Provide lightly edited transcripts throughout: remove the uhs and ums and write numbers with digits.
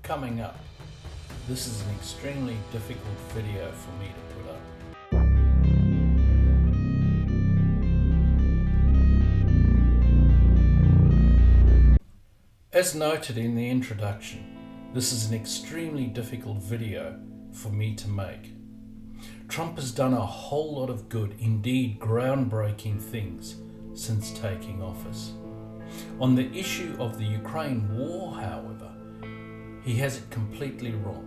Coming up, this is an extremely difficult video for me to put up. As noted in the introduction, this is an extremely difficult video for me to make. Trump has done a whole lot of good, indeed groundbreaking things since taking office. On the issue of the Ukraine war, however, he has it completely wrong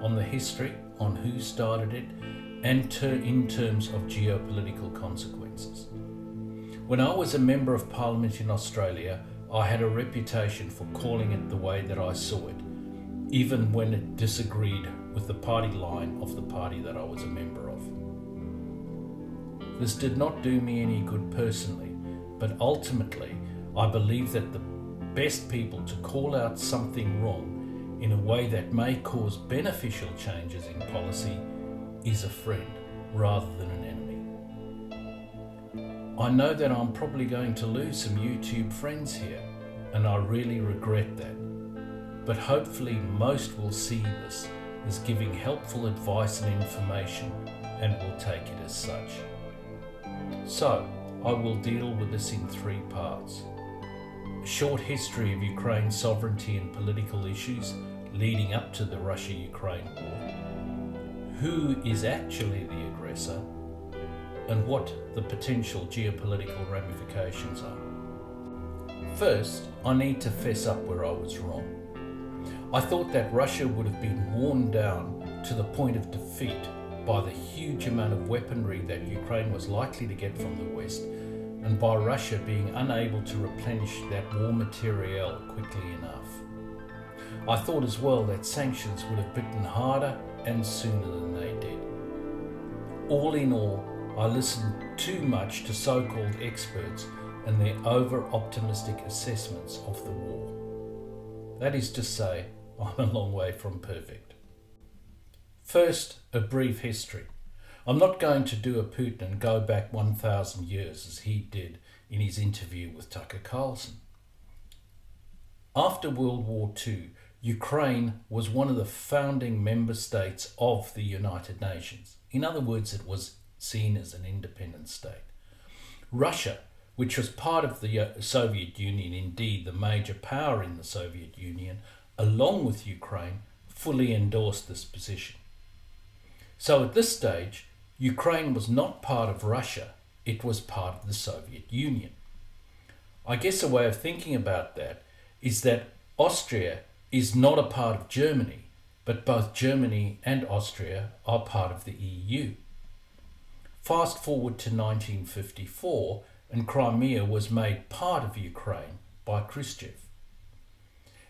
on the history, on who started it, and in terms of geopolitical consequences. When I was a Member of Parliament in Australia, I had a reputation for calling it the way that I saw it, even when it disagreed with the party line of the party that I was a member of. This did not do me any good personally, but ultimately I believe that the best people to call out something wrong in a way that may cause beneficial changes in policy is a friend rather than an enemy. I know that I'm probably going to lose some YouTube friends here, and I really regret that. But hopefully most will see this as giving helpful advice and information and will take it as such. So, I will deal with this in 3 parts. A short history of Ukraine's sovereignty and political issues leading up to the Russia-Ukraine war, who is actually the aggressor, and what the potential geopolitical ramifications are. First, I need to fess up where I was wrong. I thought that Russia would have been worn down to the point of defeat by the huge amount of weaponry that Ukraine was likely to get from the West, and by Russia being unable to replenish that war material quickly enough. I thought as well that sanctions would have bitten harder and sooner than they did. All in all, I listened too much to so-called experts and their over-optimistic assessments of the war. That is to say, I'm a long way from perfect. First, a brief history. I'm not going to do a Putin and go back 1,000 years as he did in his interview with Tucker Carlson. After World War II, Ukraine was one of the founding member states of the United Nations. In other words, it was seen as an independent state. Russia, which was part of the Soviet Union, indeed the major power in the Soviet Union, along with Ukraine, fully endorsed this position. So at this stage, Ukraine was not part of Russia, it was part of the Soviet Union. I guess a way of thinking about that is that Austria is not a part of Germany, but both Germany and Austria are part of the EU. Fast forward to 1954, and Crimea was made part of Ukraine by Khrushchev.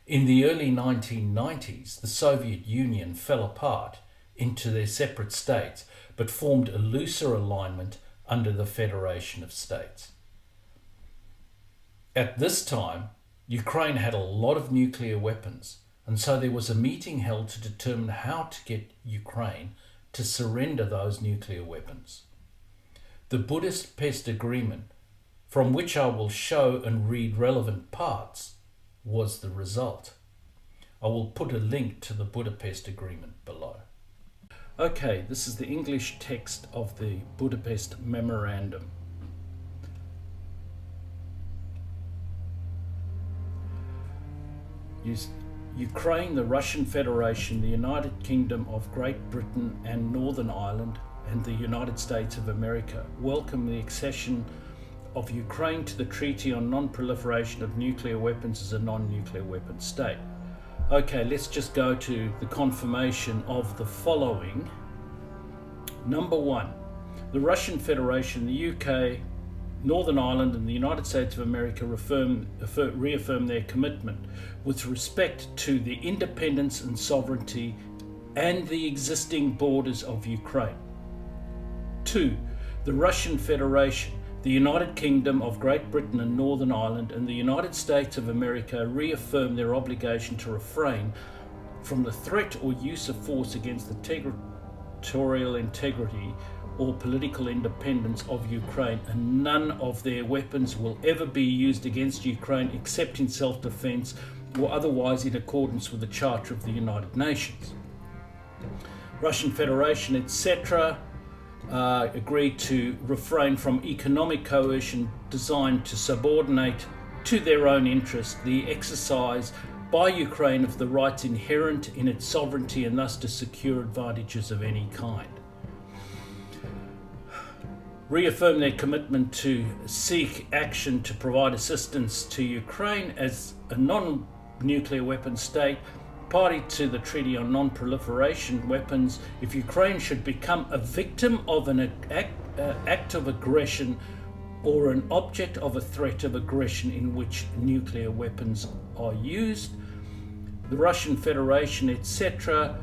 In the early 1990s, the Soviet Union fell apart into their separate states, but formed a looser alignment under the Federation of States. At this time, Ukraine had a lot of nuclear weapons, and so there was a meeting held to determine how to get Ukraine to surrender those nuclear weapons. The Budapest Agreement, from which I will show and read relevant parts, was the result. I will put a link to the Budapest Agreement below. Okay, this is the English text of the Budapest Memorandum. Ukraine, the Russian Federation, the United Kingdom of Great Britain and Northern Ireland, and the United States of America welcome the accession of Ukraine to the Treaty on Non-Proliferation of Nuclear Weapons as a non-nuclear weapon state. Okay, let's just go to the confirmation of the following. Number 1, the Russian Federation, the UK, Northern Ireland and the United States of America reaffirm their commitment with respect to the independence and sovereignty and the existing borders of Ukraine. 2, the Russian Federation, the United Kingdom of Great Britain and Northern Ireland and the United States of America reaffirm their obligation to refrain from the threat or use of force against the territorial integrity or political independence of Ukraine, and none of their weapons will ever be used against Ukraine except in self-defense or otherwise in accordance with the Charter of the United Nations. Russian Federation, etc., agreed to refrain from economic coercion designed to subordinate to their own interest the exercise by Ukraine of the rights inherent in its sovereignty and thus to secure advantages of any kind. Reaffirm their commitment to seek action to provide assistance to Ukraine as a non-nuclear weapon state, party to the Treaty on Non-Proliferation Weapons, if Ukraine should become a victim of an act of aggression or an object of a threat of aggression in which nuclear weapons are used. The Russian Federation, etc.,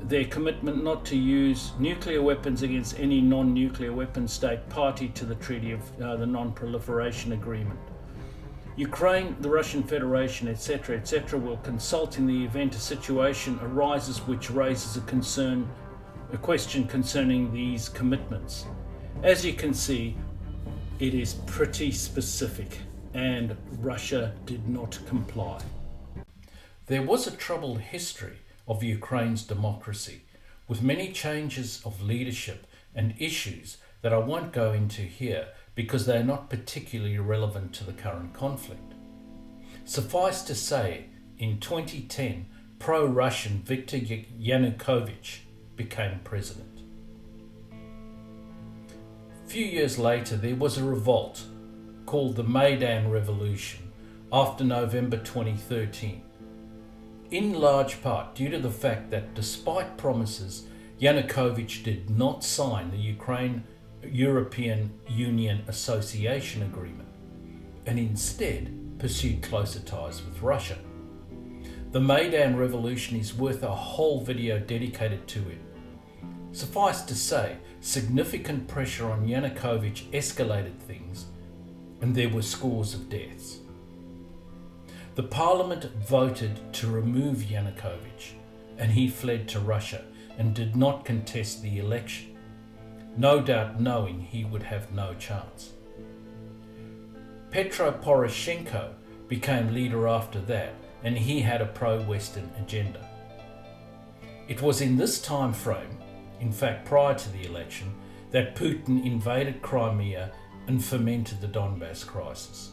their commitment not to use nuclear weapons against any non-nuclear weapon state party to the Treaty of the Non-Proliferation Agreement. Ukraine, the Russian Federation, etc., etc., will consult in the event a situation arises which raises a question concerning these commitments. As you can see, it is pretty specific, and Russia did not comply. There was a troubled history of Ukraine's democracy, with many changes of leadership and issues that I won't go into here because they are not particularly relevant to the current conflict. Suffice to say, in 2010, pro-Russian Viktor Yanukovych became president. A few years later, there was a revolt called the Maidan Revolution after November 2013, in large part due to the fact that despite promises, Yanukovych did not sign the European Union Association Agreement and instead pursued closer ties with Russia. The Maidan Revolution is worth a whole video dedicated to it. Suffice to say, significant pressure on Yanukovych escalated things, and there were scores of deaths. The parliament voted to remove Yanukovych, and he fled to Russia and did not contest the election, no doubt knowing he would have no chance. Petro Poroshenko became leader after that, and he had a pro-Western agenda. It was in this time frame, in fact prior to the election, that Putin invaded Crimea and fomented the Donbass crisis.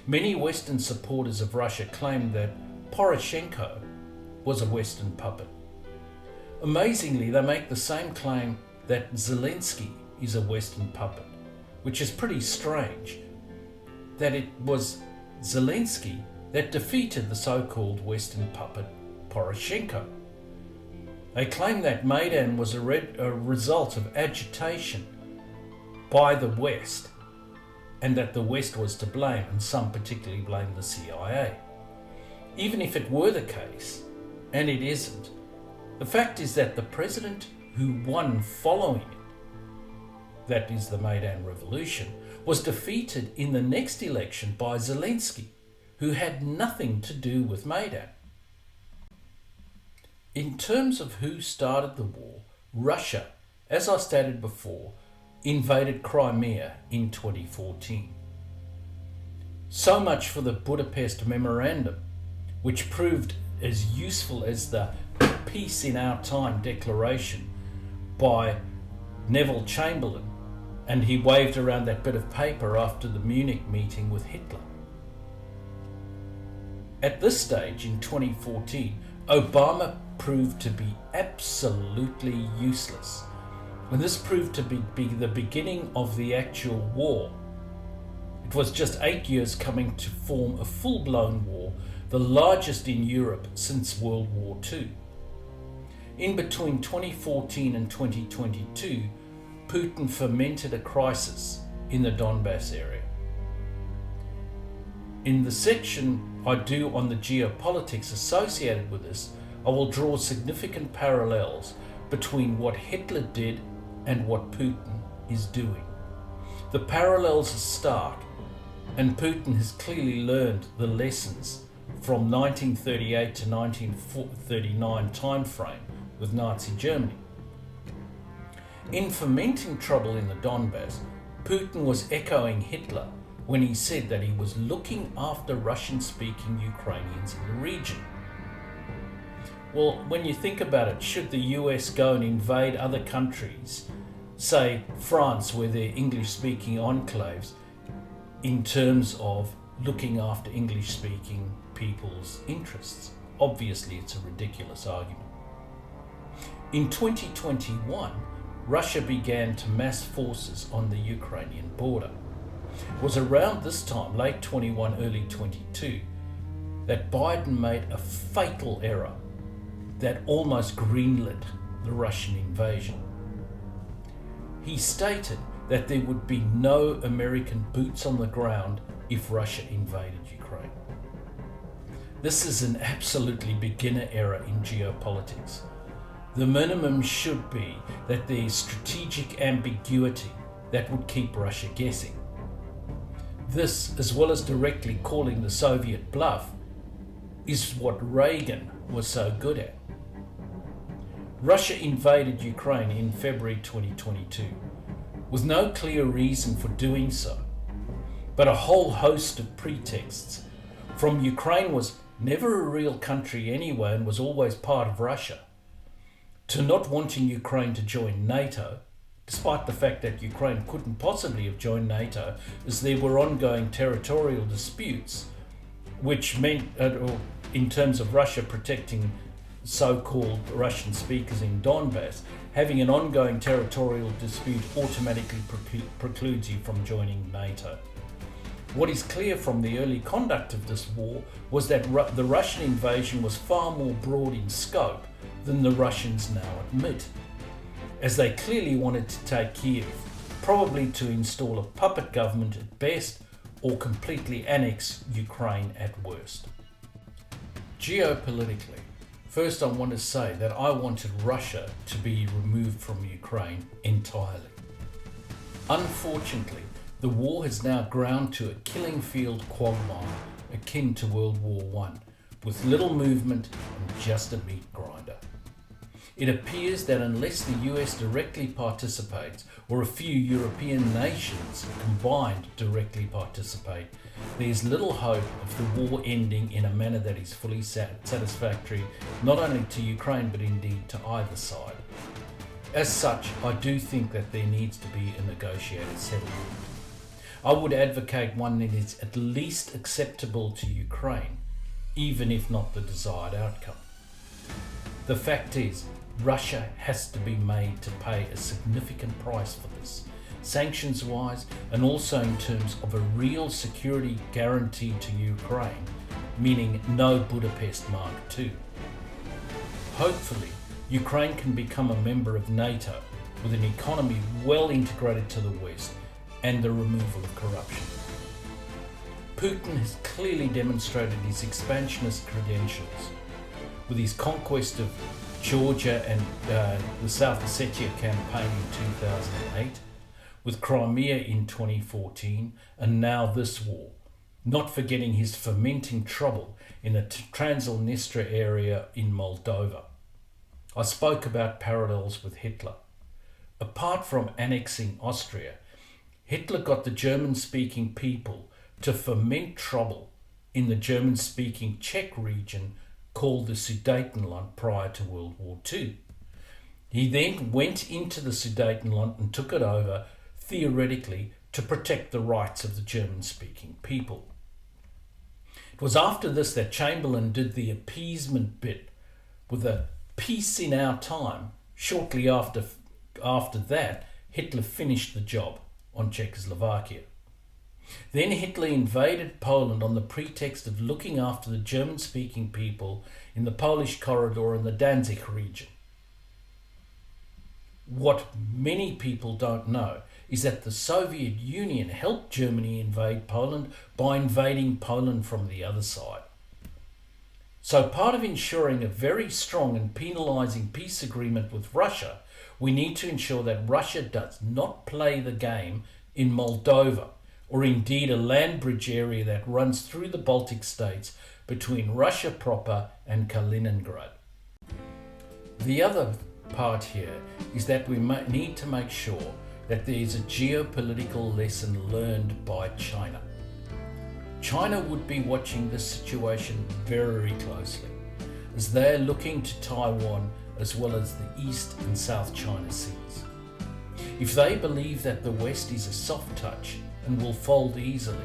Many Western supporters of Russia claimed that Poroshenko was a Western puppet. Amazingly, they make the same claim that Zelensky is a Western puppet, which is pretty strange, that it was Zelensky that defeated the so-called Western puppet Poroshenko. They claim that Maidan was a result of agitation by the West, and that the West was to blame, and some particularly blame the CIA. Even if it were the case, and it isn't, the fact is that the president who won following it, that is the Maidan Revolution, was defeated in the next election by Zelensky, who had nothing to do with Maidan. In terms of who started the war, Russia, as I stated before, invaded Crimea in 2014. So much for the Budapest Memorandum, which proved as useful as the Peace in Our Time declaration by Neville Chamberlain, and he waved around that bit of paper after the Munich meeting with Hitler. At this stage in 2014, Obama proved to be absolutely useless, and this proved to be the beginning of the actual war. It was just 8 years coming to form a full-blown war, the largest in Europe since World War II. In between 2014 and 2022, Putin fomented a crisis in the Donbass area. In the section I do on the geopolitics associated with this, I will draw significant parallels between what Hitler did and what Putin is doing. The parallels are stark, and Putin has clearly learned the lessons from 1938 to 1939 timeframe with Nazi Germany. In fomenting trouble in the Donbass, Putin was echoing Hitler when he said that he was looking after Russian-speaking Ukrainians in the region. Well, when you think about it, should the US go and invade other countries, say France, where they're English-speaking enclaves, in terms of looking after English-speaking people's interests? Obviously, it's a ridiculous argument. In 2021, Russia began to mass forces on the Ukrainian border. It was around this time, late 21, early 22, that Biden made a fatal error that almost greenlit the Russian invasion. He stated that there would be no American boots on the ground if Russia invaded Ukraine. This is an absolutely beginner error in geopolitics. The minimum should be that there is strategic ambiguity that would keep Russia guessing. This, as well as directly calling the Soviet bluff, is what Reagan was so good at. Russia invaded Ukraine in February 2022, with no clear reason for doing so, but a whole host of pretexts. From Ukraine was never a real country anyway and was always part of Russia, to not wanting Ukraine to join NATO, despite the fact that Ukraine couldn't possibly have joined NATO as there were ongoing territorial disputes, which meant, in terms of Russia protecting so-called Russian speakers in Donbass, having an ongoing territorial dispute automatically precludes you from joining NATO. What is clear from the early conduct of this war was that the Russian invasion was far more broad in scope than the Russians now admit, as they clearly wanted to take Kiev, probably to install a puppet government at best or completely annex Ukraine at worst. Geopolitically, first I want to say that I wanted Russia to be removed from Ukraine entirely. Unfortunately, the war has now ground to a killing field quagmire akin to World War I, with little movement and just a meat grinder. It appears that unless the US directly participates, or a few European nations combined directly participate, there is little hope of the war ending in a manner that is fully satisfactory not only to Ukraine but indeed to either side. As such, I do think that there needs to be a negotiated settlement. I would advocate one that is at least acceptable to Ukraine, even if not the desired outcome. The fact is, Russia has to be made to pay a significant price for this, sanctions-wise, and also in terms of a real security guarantee to Ukraine, meaning no Budapest Mark II. Hopefully, Ukraine can become a member of NATO with an economy well integrated to the West and the removal of corruption. Putin has clearly demonstrated his expansionist credentials with his conquest of Georgia and the South Ossetia campaign in 2008, with Crimea in 2014, and now this war, not forgetting his fermenting trouble in the Transnistria area in Moldova. I spoke about parallels with Hitler. Apart from annexing Austria, Hitler got the German-speaking people to ferment trouble in the German-speaking Czech region called the Sudetenland prior to World War II. He then went into the Sudetenland and took it over, theoretically, to protect the rights of the German-speaking people. It was after this that Chamberlain did the appeasement bit with a peace in our time. Shortly after that, Hitler finished the job on Czechoslovakia. Then Hitler invaded Poland on the pretext of looking after the German-speaking people in the Polish corridor and the Danzig region. What many people don't know is that the Soviet Union helped Germany invade Poland by invading Poland from the other side. So part of ensuring a very strong and penalizing peace agreement with Russia, we need to ensure that Russia does not play the game in Moldova, or indeed a land bridge area that runs through the Baltic states between Russia proper and Kaliningrad. The other part here is that we need to make sure that there is a geopolitical lesson learned by China. China would be watching this situation very closely, as they're looking to Taiwan as well as the East and South China Seas. If they believe that the West is a soft touch and will fold easily,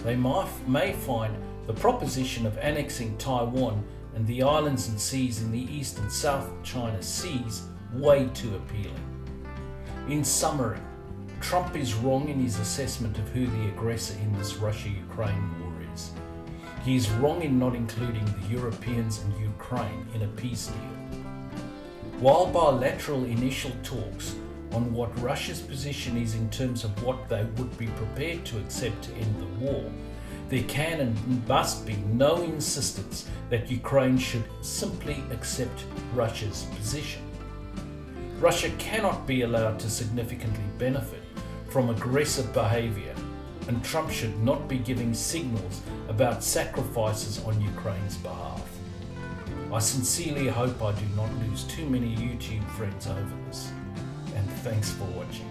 they may find the proposition of annexing Taiwan and the islands and seas in the East and South China Seas way too appealing. In summary, Trump is wrong in his assessment of who the aggressor in this Russia-Ukraine war is. He is wrong in not including the Europeans and Ukraine in a peace deal. While bilateral initial talks on what Russia's position is in terms of what they would be prepared to accept to end the war, there can and must be no insistence that Ukraine should simply accept Russia's position. Russia cannot be allowed to significantly benefit from aggressive behaviour, and Trump should not be giving signals about sacrifices on Ukraine's behalf. I sincerely hope I do not lose too many YouTube friends over this, and thanks for watching.